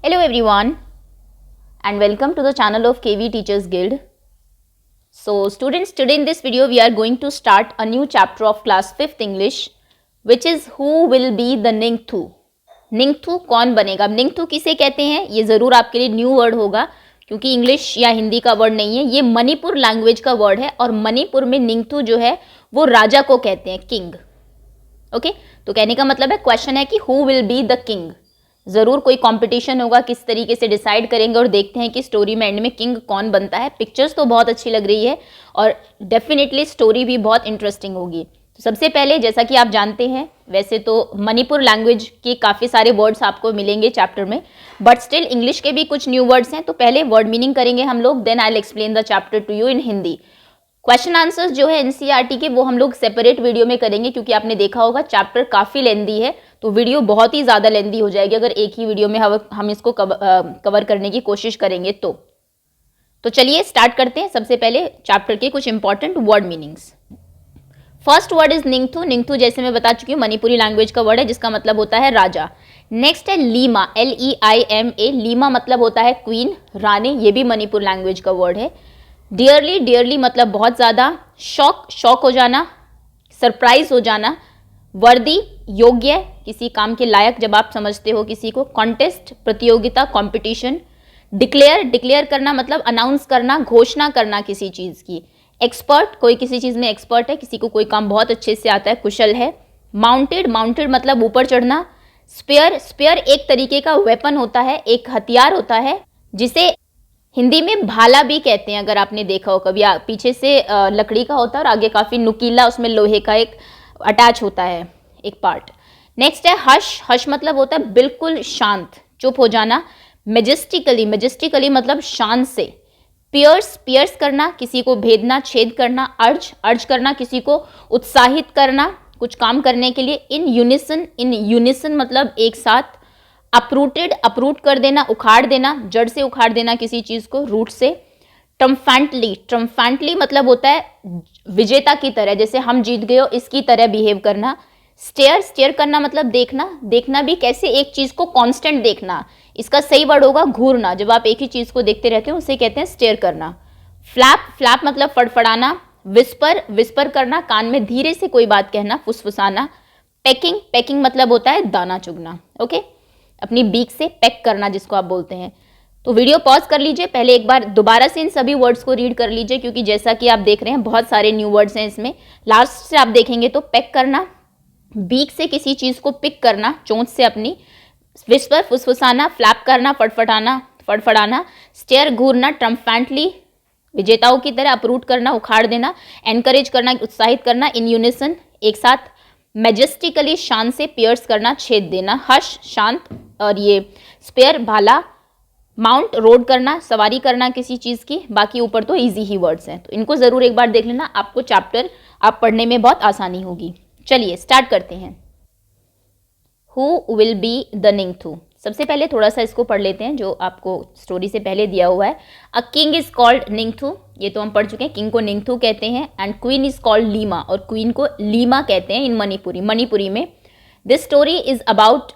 Hello everyone and welcome to the channel of KV Teachers Guild. So students, today in this video we are going to start a new chapter of class 5th English which is who will be the Ningthu. Ningthu कौन बनेगा? अब Ningthu किसे कहते हैं ये ज़रूर आपके लिए न्यू वर्ड होगा क्योंकि इंग्लिश या हिंदी का वर्ड नहीं है, ये मणिपुर लैंग्वेज का वर्ड है और मणिपुर में Ningthu जो है वो राजा को कहते हैं, किंग. ओके तो कहने का मतलब है, क्वेश्चन है कि who will be the king. ज़रूर कोई कंपटीशन होगा, किस तरीके से डिसाइड करेंगे और देखते हैं कि स्टोरी में एंड में किंग कौन बनता है. पिक्चर्स तो बहुत अच्छी लग रही है और डेफिनेटली स्टोरी भी बहुत इंटरेस्टिंग होगी. तो सबसे पहले जैसा कि आप जानते हैं, वैसे तो मणिपुर लैंग्वेज के काफ़ी सारे वर्ड्स आपको मिलेंगे चैप्टर में, बट स्टिल इंग्लिश के भी कुछ न्यू वर्ड्स हैं. तो पहले वर्ड मीनिंग करेंगे हम लोग, then I will explain the chapter to you in Hindi. Question answers जो है एनसीईआरटी के वो हम लोग सेपरेट वीडियो में करेंगे क्योंकि आपने देखा होगा चैप्टर काफ़ी लेंदी है, तो वीडियो बहुत ही ज़्यादा लेंदी हो जाएगी अगर एक ही वीडियो में हम इसको कवर करने की कोशिश करेंगे तो चलिए स्टार्ट करते हैं. सबसे पहले चैप्टर के कुछ important word meanings. First word is ningthou. Ningthou जैसे मैं बता चुकी हूँ मणिपुरी लैंग्वेज का वर्ड है जिसका मतलब होता है राजा. नेक्स्ट है लीमा, LEIMA. लीमा मतलब होता है क्वीन, रानी, ये भी मणिपुर लैंग्वेज का वर्ड है. डियरली, डियरली मतलब बहुत ज़्यादा. शॉक हो जाना, सरप्राइज हो जाना. वर्दी, योग्य, किसी काम के लायक जब आप समझते हो किसी को. कॉन्टेस्ट, प्रतियोगिता, कंपटीशन. डिक्लेयर, डिक्लेयर करना मतलब अनाउंस करना, घोषणा करना किसी चीज़ की. एक्सपर्ट, कोई किसी चीज़ में एक्सपर्ट है, किसी को कोई काम बहुत अच्छे से आता है, कुशल है. माउंटेड, माउंटेड मतलब ऊपर चढ़ना. स्पेयर, स्पेयर एक तरीके का वेपन होता है, एक हथियार होता है जिसे हिंदी में भाला भी कहते हैं. अगर आपने देखा हो कभी, पीछे से लकड़ी का होता है और आगे काफ़ी नुकीला, उसमें लोहे का एक अटैच होता है एक पार्ट. नेक्स्ट है हश. हश मतलब होता है बिल्कुल शांत, चुप हो जाना. मेजेस्टिकली, मेजेस्टिकली मतलब शान से. पियर्स, पियर्स करना, किसी को भेदना, छेद करना. अर्ज, अर्ज करना, किसी को उत्साहित करना कुछ काम करने के लिए. इन यूनिसन, इन यूनिसन मतलब एक साथ. अपरूटेड, अपरूट कर देना, उखाड़ देना, जड़ से उखाड़ देना किसी चीज़ को, रूट से. ट्रम्फेंटली, ट्रम्फेंटली मतलब होता है विजेता की तरह, जैसे हम जीत गए हो इसकी तरह बिहेव करना. स्टेयर, स्टेयर करना मतलब देखना, देखना भी कैसे, एक चीज़ को कांस्टेंट देखना. इसका सही वर्ड होगा घूरना, जब आप एक ही चीज़ को देखते रहते हो उसे कहते हैं स्टेयर करना. फ्लैप, फ्लैप मतलब फड़फड़ाना. विस्पर, विस्पर करना, कान में धीरे से कोई बात कहना, फुसफुसाना. पैकिंग, पैकिंग मतलब होता है दाना चुगना. ओके, अपनी बीक से पैक करना जिसको आप बोलते हैं. तो वीडियो पॉज कर लीजिए, पहले एक बार दोबारा से इन सभी वर्ड्स को रीड कर लीजिए क्योंकि जैसा कि आप देख रहे हैं बहुत सारे न्यू वर्ड्स हैं इसमें. लास्ट से आप देखेंगे तो पैक करना, बीक से किसी चीज़ को पिक करना, चोंच से अपनी. विस्पर, फुसफुसाना. फ्लैप करना, फड़फड़ाना, फड़फड़ाना. स्टेयर, घूरना. ट्रम्फेंटली, विजेताओं की तरह. अपरूट करना, उखाड़ देना. एनकरेज करना, उत्साहित करना. इन यूनिसन, एक साथ. मेजेस्टिकली, शान से. पियर्स करना, छेद देना. हश, शांत. और ये स्पेयर, भाला. माउंट, रोड करना, सवारी करना किसी चीज़ की. बाकी ऊपर तो इजी ही वर्ड्स हैं, तो इनको ज़रूर एक बार देख लेना, आपको चैप्टर आप पढ़ने में बहुत आसानी होगी. चलिए स्टार्ट करते हैं. Who will be the ningthou. सबसे पहले थोड़ा सा इसको पढ़ लेते हैं जो आपको स्टोरी से पहले दिया हुआ है. अ किंग इज कॉल्ड निंगथू, ये तो हम पढ़ चुके हैं. किंग को निंगथू कहते हैं. And queen is called Lima, और क्वीन को लीमा कहते हैं इन मणिपुरी, मणिपुरी में. This story is about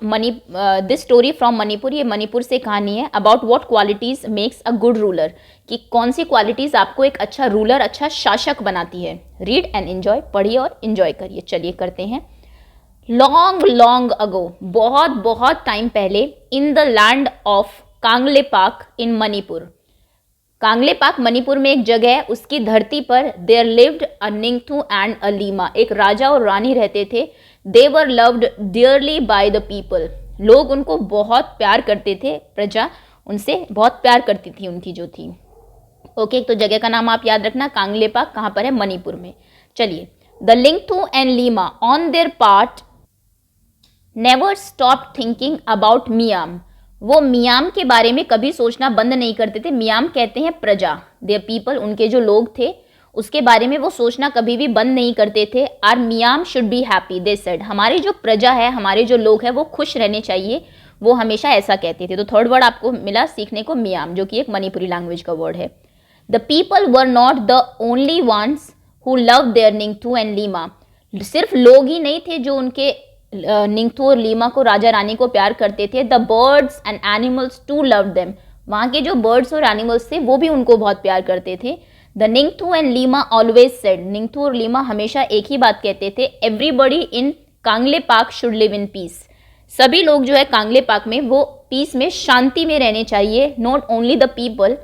this story from Manipur, ये मणिपुर से कहानी है. About what qualities makes a good ruler, कि कौन सी क्वालिटीज आपको एक अच्छा रूलर, अच्छा शासक बनाती है. रीड एंड एंजॉय, पढ़िए और एंजॉय करिए. चलिए करते हैं. लॉन्ग लॉन्ग अगो, बहुत बहुत टाइम पहले. In the land of Kangleipak in Manipur, Kangleipak Manipur में एक जगह है, उसकी धरती पर. There lived a ningthou and a leima, एक राजा और रानी रहते थे. They were loved dearly by the people, लोग उनको बहुत प्यार करते थे, प्रजा उनसे बहुत प्यार करती थी उनकी जो थी. ओके, तो जगह का नाम आप याद रखना, कांगलेपाक कहाँ पर है, मणिपुर में. चलिए. The Ningthou and Leima on their part never stop thinking about miyam, वो मियाम के बारे में कभी सोचना बंद नहीं करते थे. मियाम कहते हैं प्रजा, देयर पीपल, उनके जो लोग थे उसके बारे में वो सोचना कभी भी बंद नहीं करते थे. Are miyam should be happy, they said, हमारी जो प्रजा है, हमारे जो लोग हैं वो खुश रहने चाहिए, वो हमेशा ऐसा कहते थे. तो थर्ड वर्ड आपको मिला सीखने को, मियाम, जो कि एक मणिपुरी लैंग्वेज का वर्ड है. The people were not the only ones who love their Ningthou and Leima, सिर्फ लोग ही नहीं थे जो उनके निंगथू और लीमा को, राजा रानी को प्यार करते थे. The birds and animals to love them. वहाँ के जो बर्ड्स और एनिमल्स थे वो भी उनको बहुत प्यार करते थे. The Ningthou and Leima always said. Ningthou और लीमा हमेशा एक ही बात कहते थे. Everybody in Kangleipak should live in peace. सभी लोग जो है कांगले पार्क में वो पीस में, शांति में रहने चाहिए. नॉट ओनली द पीपल,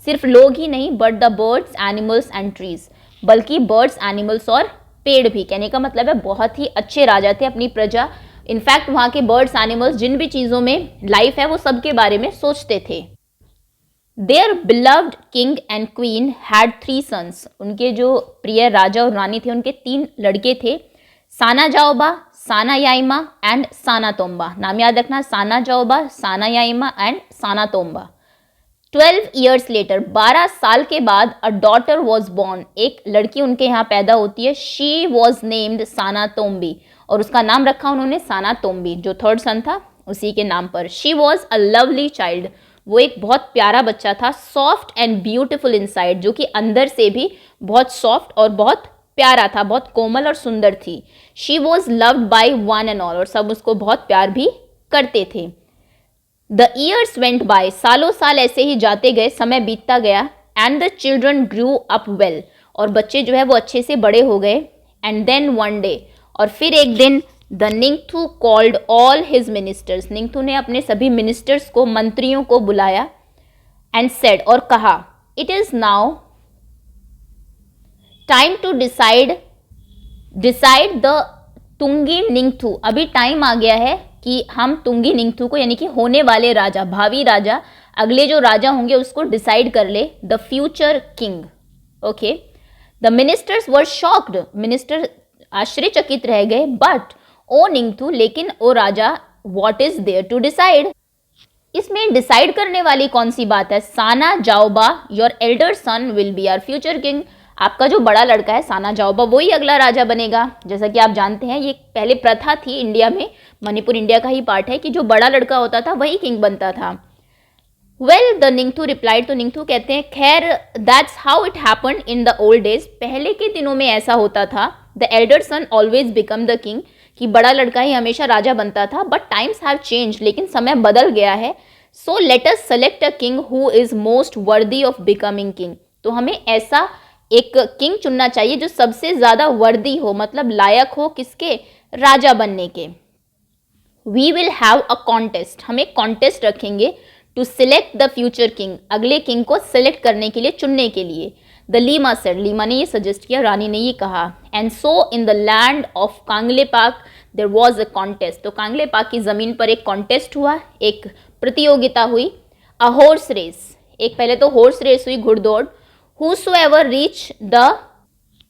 सिर्फ लोग ही नहीं, but the birds animals and trees, बल्कि बर्ड्स एनिमल्स और पेड़ भी. कहने का मतलब है बहुत ही अच्छे राजा थे अपनी प्रजा. इनफैक्ट वहाँ के बर्ड्स एनिमल्स, जिन भी चीज़ों में लाइफ है, वो सब के बारे में सोचते थे. Their beloved king and queen had 3 sons. उनके जो प्रिय राजा और रानी थे उनके 3 लड़के थे. साना जाओबा, साना याइमा एंड साना तोम्बा. नाम याद रखना, साना Jaoba, Sana Yaima and Sana तोम्बा. 12 years later, 12 साल के बाद, अ डॉटर वॉज बॉर्न. एक लड़की उनके यहाँ पैदा होती है. शी वॉज नेम्ड साना तोम्बी, और उसका नाम रखा उन्होंने साना तोम्बी, जो 3rd son था उसी के नाम पर. She was a lovely child. वो एक बहुत प्यारा बच्चा था. सॉफ्ट एंड ब्यूटिफुल इनसाइड, जो कि अंदर से भी बहुत सॉफ्ट और बहुत प्यारा था, बहुत कोमल और सुंदर थी. She was loved by one and all, और सब उसको बहुत प्यार भी करते थे. The years went by. सालों साल ऐसे ही जाते गए, समय बीतता गया. And the children grew up well, और बच्चे जो है वो अच्छे से बड़े हो गए. एंड देन वन डे, और फिर एक दिन, the Ningthou called all his ministers. Ningthou ने अपने सभी मिनिस्टर्स को, मंत्रियों को बुलाया. एंड सेड, और कहा, it is now time to decide the Tungi Ningthou. अभी टाइम आ गया है कि हम तुंगी निंगथू को, यानी कि होने वाले राजा, भावी राजा, अगले जो राजा होंगे उसको डिसाइड कर ले. The future king. Okay. The ministers were shocked. Minister आश्चर्यचकित रह गए. बट ओ निंगथू, लेकिन ओ राजा, what is there to decide. इसमें डिसाइड करने वाली कौन सी बात है. Sana Jaoba, your elder son will be our future king. आपका जो बड़ा लड़का है साना जाओबा, वही अगला राजा बनेगा. जैसा कि आप जानते हैं, ये पहले प्रथा थी इंडिया में, मणिपुर इंडिया का ही पार्ट है, कि जो बड़ा लड़का होता था वही किंग बनता था. Well, the Ningthou replied. तो निंगथू कहते हैं, खैर, that's how it happened in the old days. पहले के दिनों में ऐसा होता था. The elder son always become the king, कि बड़ा लड़का ही हमेशा राजा बनता था. बट टाइम्स हैव चेंज, लेकिन समय बदल गया है. So let us select a king who is most worthy of becoming king. तो हमें ऐसा एक किंग चुनना चाहिए जो सबसे ज्यादा वर्दी हो, मतलब लायक हो किसके, राजा बनने के. We will have a contest. हम एक कॉन्टेस्ट रखेंगे to select the future king, अगले किंग को सिलेक्ट करने के लिए, चुनने के लिए. The Lima said. लीमा ने ये सजेस्ट किया, रानी ने ये कहा. And so in the land of Kangleipak there was a contest. तो कांगले पाक की जमीन पर एक कॉन्टेस्ट हुआ, एक प्रतियोगिता हुई. A horse race. एक पहले तो हॉर्स रेस हुई, घुड़दौड़. Whosoever reach the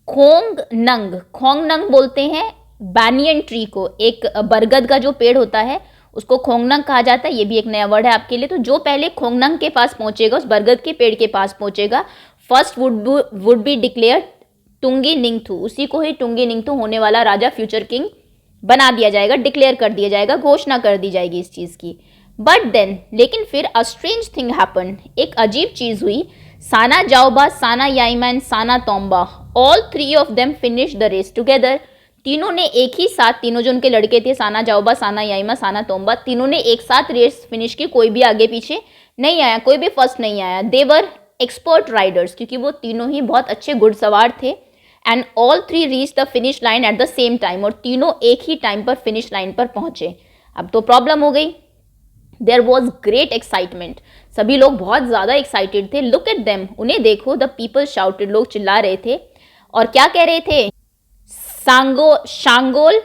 खोंग नंग. खोंग नंग बोलते हैं बैनियन ट्री को, एक बरगद का जो पेड़ होता है उसको खोंगनंग कहा जाता है. ये भी एक नया वर्ड है आपके लिए. तो जो पहले खोंगनंग के पास पहुंचेगा, उस बरगद के पेड़ के पास पहुंचेगा, first would be declare Tungi निंगथू. उसी को ही तुंगी निंगथू, होने वाला राजा, फ्यूचर किंग बना दिया जाएगा, डिक्लेयर कर दिया जाएगा, घोषणा कर दी जाएगी इस चीज़ की. बट देन, लेकिन फिर अ स्ट्रेंज थिंग हैपन. एक अजीब चीज़ हुई. Sana Jaoba, Sana Yaima and Sana Tomba, all 3 of them finished the race together. तीनों ने एक ही साथ, तीनों जो उनके लड़के थे, साना जाओबा, साना याइमा, साना तोम्बा, तीनों ने एक साथ रेस फिनिश की. कोई भी आगे पीछे नहीं आया, कोई भी फर्स्ट नहीं आया. दे वर एक्सपर्ट राइडर्स, क्योंकि वो तीनों ही बहुत अच्छे घुड़सवार थे. And all 3 reach the finish line at the same time, और तीनों एक ही टाइम पर फिनिश लाइन पर पहुंचे. अब तो प्रॉब्लम हो गई. There was great excitement. सभी लोग बहुत ज़्यादा एक्साइटेड थे. Look at them. उन्हें देखो. The people shouted. लोग चिल्ला रहे थे और क्या कह रहे थे. शांगोल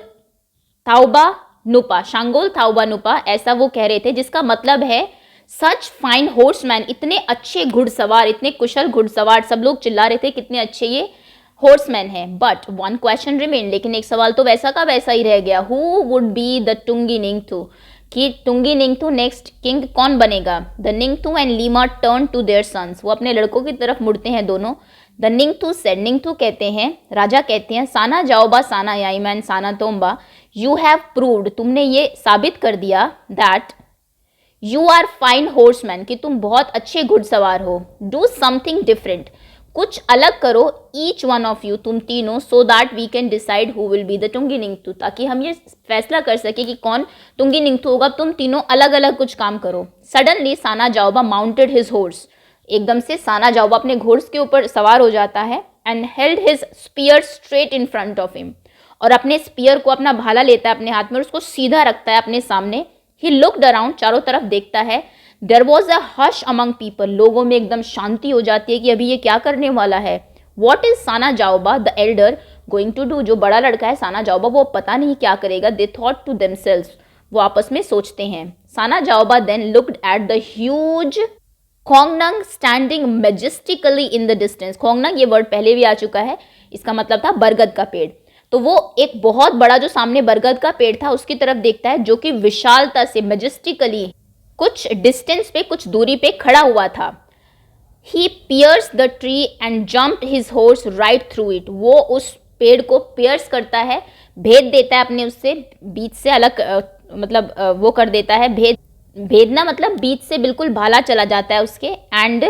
थाउबा नुपा. शांगोल थाउबा नुपा, ऐसा वो कह रहे थे, जिसका मतलब है सच फाइन हॉर्समैन. इतने अच्छे घुड़सवार, इतने कुशल घुड़सवार. सब लोग चिल्ला रहे थे कितने अच्छे ये हॉर्समैन है. But one question remain. लेकिन एक सवाल तो वैसा का वैसा ही रह गया. Who would be the Tungi Ningthou, कि तुंगी निंगथू नेक्स्ट किंग कौन बनेगा. The Ningthou and Leima turn to their sons. वो अपने लड़कों की तरफ मुड़ते हैं दोनों. The Ningthou said. निंगथू कहते हैं, राजा कहते हैं, Sana Jaoba, Sana Yaima and Sana Tomba, you have proved. तुमने ये साबित कर दिया that you are fine horseman, कि तुम बहुत अच्छे घुड़सवार हो. Do something different. कुछ अलग करो ईच वन ऑफ यू, तुम तीनों, so that we can decide who will be the Tungi Ningthou, ताकि हम ये फैसला कर सके कि कौन टुंगी निंगथु होगा। तुम तीनों अलग अलग कुछ काम करो। सडनली साना जाओबा माउंटेड हिज हॉर्स, एकदम से साना जाओबा अपने घोड़े के ऊपर सवार हो जाता है, and held his spear straight in front of him, और अपने स्पीयर को, अपना भाला लेता है अपने हाथ में और उसको सीधा रखता है अपने सामने। ही लुक्ड अराउंड, चारों तरफ देखता है। There was a hush among people, लोगों में एकदम शांति हो जाती है कि अभी ये क्या करने वाला है। What is Sana Jaoba the elder going to do, जो बड़ा लड़का है साना जाओबा वो पता नहीं क्या करेगा। दे थॉट टू देमसेल्व्स, वो आपस में सोचते हैं। Sana Jaoba then looked at the huge khongnang standing majestically in the distance. खोंगनंग ये वर्ड पहले भी आ चुका है, इसका मतलब था बरगद का पेड़। तो वो एक बहुत बड़ा जो सामने बरगद का पेड़ था उसकी तरफ देखता है, जो कि विशालता से मेजेस्टिकली कुछ डिस्टेंस पे, कुछ दूरी पे खड़ा हुआ था। He pierce the tree and jumped his horse right through it, वो उस पेड़ को पियर्स करता है, भेद देता है अपने उससे, बीच से अलग मतलब वो कर देता है, भेदना मतलब बीच से बिल्कुल भाला चला जाता है उसके। And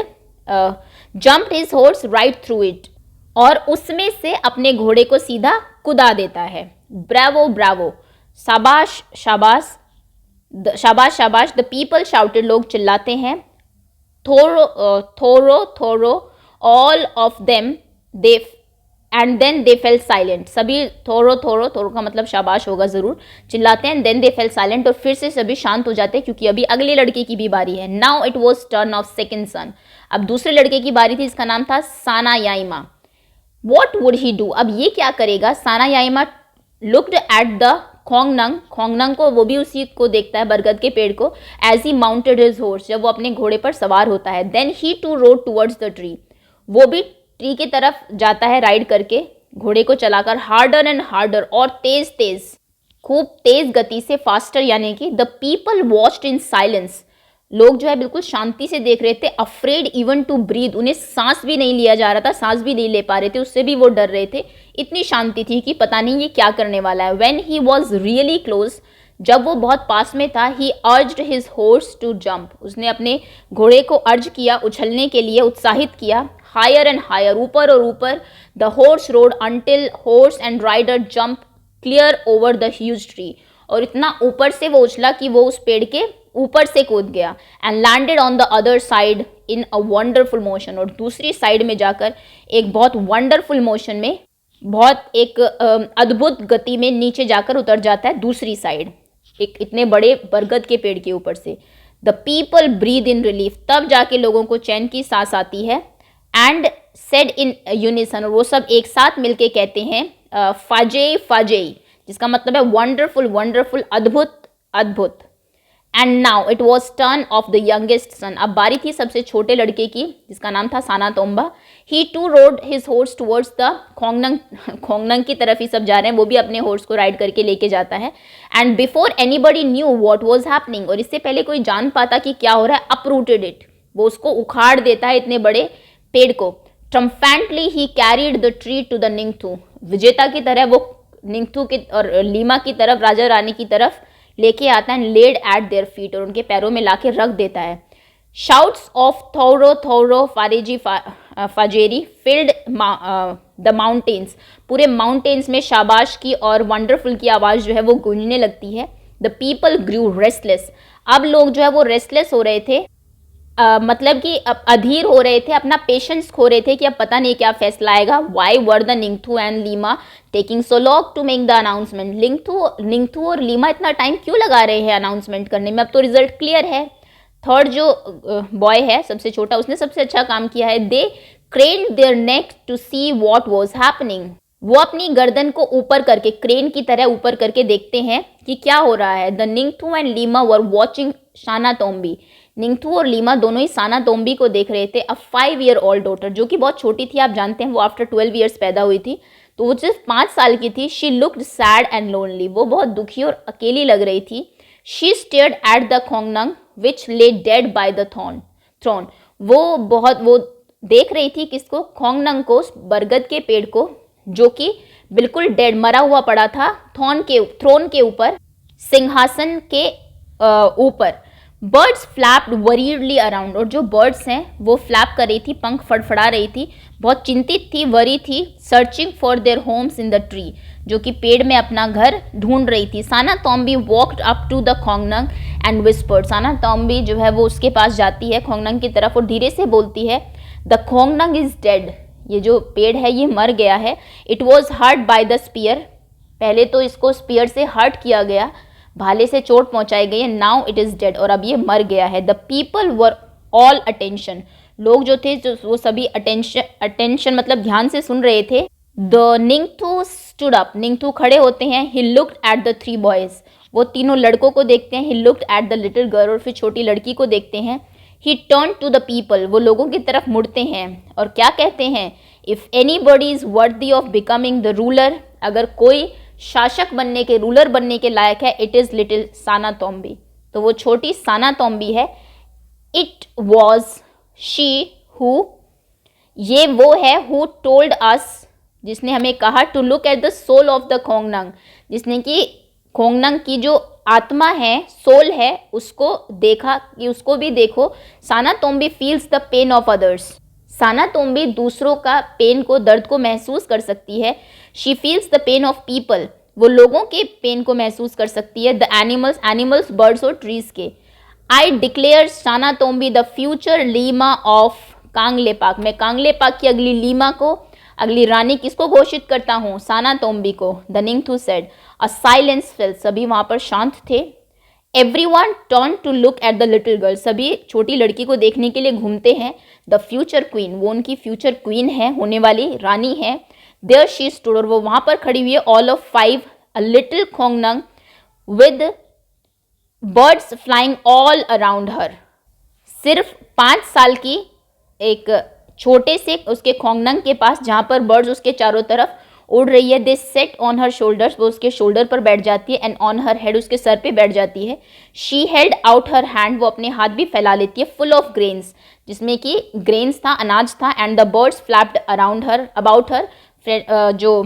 jumped his horse right through it, और उसमें से अपने घोड़े को सीधा कुदा देता है। ब्रावो ब्रावो, शाबाश शाबाश, शाबाश शाबाश, द पीपल शाउटेड, लोग चिल्लाते हैं। थोरो थोरो थोरो, all of them they, and then they fell silent, सभी थोरो थोरो, थोरो का मतलब शाबाश होगा जरूर, चिल्लाते हैं। देन दे फेल साइलेंट, और फिर से सभी शांत हो जाते हैं क्योंकि अभी अगले लड़के की भी बारी है। Now it was turn off second सन, अब दूसरे लड़के की बारी थी, इसका नाम था साना Yaima. What would he do, अब ये क्या करेगा। साना Yaima looked at the khongnang, खोंगनंग को, वो भी उसी को देखता है बरगद के पेड़ को, as he mounted his horse, जब वो अपने घोड़े पर सवार होता है। Then he too rode towards the tree, वो भी ट्री की तरफ जाता है राइड करके, घोड़े को चलाकर, हार्डर एंड हार्डर, और तेज तेज, खूब तेज गति से, फास्टर यानी कि। The people watched in silence, लोग जो है बिल्कुल शांति से देख रहे थे। अफ्रेड इवन टू ब्रीथ, उन्हें सांस भी नहीं लिया जा रहा था, सांस भी नहीं ले पा रहे थे, उससे भी वो डर रहे थे, इतनी शांति थी कि पता नहीं ये क्या करने वाला है। When he was really close, जब वो बहुत पास में था, he urged his horse to jump, उसने अपने घोड़े को अर्ज किया, उछलने के लिए उत्साहित किया। हायर एंड हायर, ऊपर और ऊपर। The horse rode until horse and rider jump clear over the huge tree, और इतना ऊपर से वो उछला कि वो उस पेड़ के ऊपर से कूद गया। And landed on the other side in a wonderful motion, और दूसरी साइड में जाकर एक बहुत वंडरफुल मोशन में, बहुत एक अद्भुत गति में नीचे जाकर उतर जाता है दूसरी साइड, एक इतने बड़े बरगद के पेड़ के ऊपर से। The people breathe in relief, तब जाके लोगों को चैन की सांस आती है। एंड सेड इन यूनिसन, और वो सब एक साथ मिलके कहते हैं फाजे फाजे, जिसका मतलब है वंडरफुल वंडरफुल, अद्भुत अद्भुत। And now it was turn off the youngest son, अब बारी थी सबसे छोटे लड़के की, जिसका नाम था Sana Tomba. He too rode his horse towards the khongnang, खोंगनंग की तरफ ही सब जा रहे हैं, वो भी अपने हॉर्स को राइड करके लेके जाता है। And before anybody knew what was happening, और इससे पहले कोई जान पाता कि क्या हो रहा है, अपरूटेड इट, वो उसको उखाड़ देता है, इतने बड़े पेड़ को। Triumphantly he carried the tree to the Ningthou, विजेता की तरह वो निंगथू की और लीमा की तरफ, राजा रानी की तरफ लेके आता है। लेड एट देयर फीट, और उनके पैरों में लाके रख देता है। शाउट्स ऑफ थोरो थोरो फारेजी फाजेरी फिल्ड द माउंटेन्स, पूरे माउंटेन्स में शाबाश की और वंडरफुल की आवाज़ जो है वो गूंजने लगती है। द पीपल ग्रू रेस्टलेस, अब लोग जो है वो रेस्टलेस हो रहे थे, मतलब कि अब अधीर हो रहे थे, अपना पेशेंस खो रहे थे कि अब पता नहीं क्या फैसला आएगा। Why were the Ningthou and Leima taking so long to make the announcement, Ningthou और लीमा इतना टाइम क्यों लगा रहे हैं अनाउंसमेंट करने में, अब तो रिजल्ट क्लियर है। थर्ड जो बॉय है, सबसे छोटा, उसने सबसे अच्छा काम किया है। They craned their neck to see what was happening, वो अपनी गर्दन को ऊपर करके, क्रेन की तरह ऊपर करके देखते हैं कि क्या हो रहा है। The Ningthou and Leima were watching Sana Tombi, Ningthou और लीमा दोनों ही साना तोम्बी को देख रहे थे। अ 5 year old डॉटर, जो कि बहुत छोटी थी, आप जानते हैं वो आफ्टर 12 years पैदा हुई थी, तो वो सिर्फ 5 साल की थी। She looked sad and lonely, वो बहुत दुखी और अकेली लग रही थी। She stared at the khongnang which lay dead by the throne, वो देख रही थी किसको, खोंगनंग को, बरगद के पेड़ को, जो कि बिल्कुल डेड, मरा हुआ पड़ा था थ्रोन के ऊपर, सिंहासन के ऊपर। बर्ड्स फ्लैप्ड वरीडली अराउंड, और जो बर्ड्स हैं वो फ्लैप कर रही थी, पंख फड़फड़ा रही थी, बहुत चिंतित थी, वरी थी, searching for their homes in the tree, जो कि पेड़ में अपना घर ढूंढ रही थी। Sana Tombi walked up to the khongnang and whispered, Sana Tombi जो है वो उसके पास जाती है खोंगनंग की तरफ और धीरे से बोलती है, द खोंगनंग इज डेड, ये जो पेड़ है ये मर गया है। It was hurt by the spear, पहले तो इसको स्पीयर से हर्ट किया गया, भाले से चोट पहुंचाई गई है। नाउ इट इज डेड, और अब ये मर गया है। The people were all attention, लोग जो थे जो वो सभी अटेंशन मतलब ध्यान से सुन रहे थे। The Ningthou stood up, Ningthou खड़े होते हैं। He looked at the three boys, वो तीनों लड़कों को देखते हैं। He looked at the little girl, और फिर छोटी लड़की को देखते हैं। He turn to the people, वो लोगों की तरफ मुड़ते हैं और क्या कहते हैं, if anybody is worthy of becoming the ruler, अगर कोई शासक बनने के, रूलर बनने के लायक है, इट इज लिटिल साना तोम्बी, तो वो छोटी साना तोम्बी है। इट वॉज शी हु, ये वो है, हु टोल्ड अस, जिसने हमें कहा, to look at the soul of the khongnang, जिसने कि खोंगनंग की जो आत्मा है, सोल है, उसको देखा कि उसको भी देखो। Sana Tombi feels the pain of others, Sana Tombi दूसरों का पेन को, दर्द को महसूस कर सकती है। She feels the pain of people, वो लोगों के पेन को महसूस कर सकती है। द एनिमल्स, एनिमल्स बर्ड्स और ट्रीज के। I declare Sana Tombi the future Leima of Kangleipak, मैं कांगलेपाक की अगली लीमा को, अगली रानी किसको घोषित करता हूँ, साना तोम्बी को। The Ningthou said. A silence fell, सभी वहां पर शांत थे। Everyone turn to look at the little girl, सभी छोटी लड़की को देखने के लिए घूमते हैं। द फ्यूचर क्वीन, वो उनकी फ्यूचर क्वीन है, होने वाली रानी है। देयर शी स्टूड, और वो वहां पर खड़ी हुई है। All of 5, a little khongnang with birds flying all around her, सिर्फ 5 साल की एक छोटे से उसके खोंगनंग के पास, जहां पर बर्ड्स उसके चारों तरफ उड़ रही है। दे सेट ऑन हर शोल्डर्स, वो उसके शोल्डर पर बैठ जाती है। एंड ऑन हर हेड, उसके सर पे बैठ जाती है। She held out her hand, वो अपने हाथ भी फैला लेती है। फुल ऑफ ग्रेन्स, जिसमें कि ग्रेन्स था, अनाज था। And the birds flapped around her, about her, जो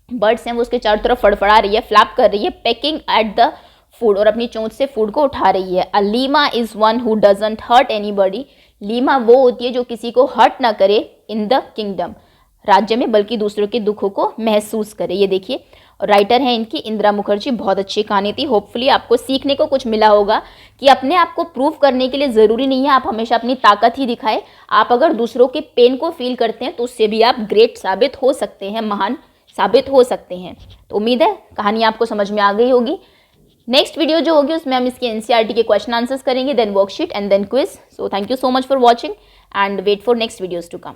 बर्ड्स हैं वो उसके चारों तरफ फड़फड़ा रही है, फ्लैप कर रही है। पेकिंग एट द फूड, और अपनी चोंच से फूड को उठा रही है। A Leima is one who doesn't hurt anybody, Leima वो होती है जो किसी को हर्ट ना करे। इन द किंगडम, राज्य में, बल्कि दूसरों के दुखों को महसूस करे। ये देखिए, राइटर है इनकी इंदिरा मुखर्जी। बहुत अच्छी कहानी थी। होपफुली आपको सीखने को कुछ मिला होगा कि अपने आप को प्रूव करने के लिए ज़रूरी नहीं है आप हमेशा अपनी ताकत ही दिखाएं। आप अगर दूसरों के पेन को फील करते हैं तो उससे भी आप ग्रेट साबित हो सकते हैं, महान साबित हो सकते हैं। तो उम्मीद है कहानी आपको समझ में आ गई होगी। नेक्स्ट वीडियो जो होगी उसमें हम इसके एनसीईआरटी के क्वेश्चन आंसर्स करेंगे, then worksheet and then quiz. So thank you so much for watching and wait for next videos to come.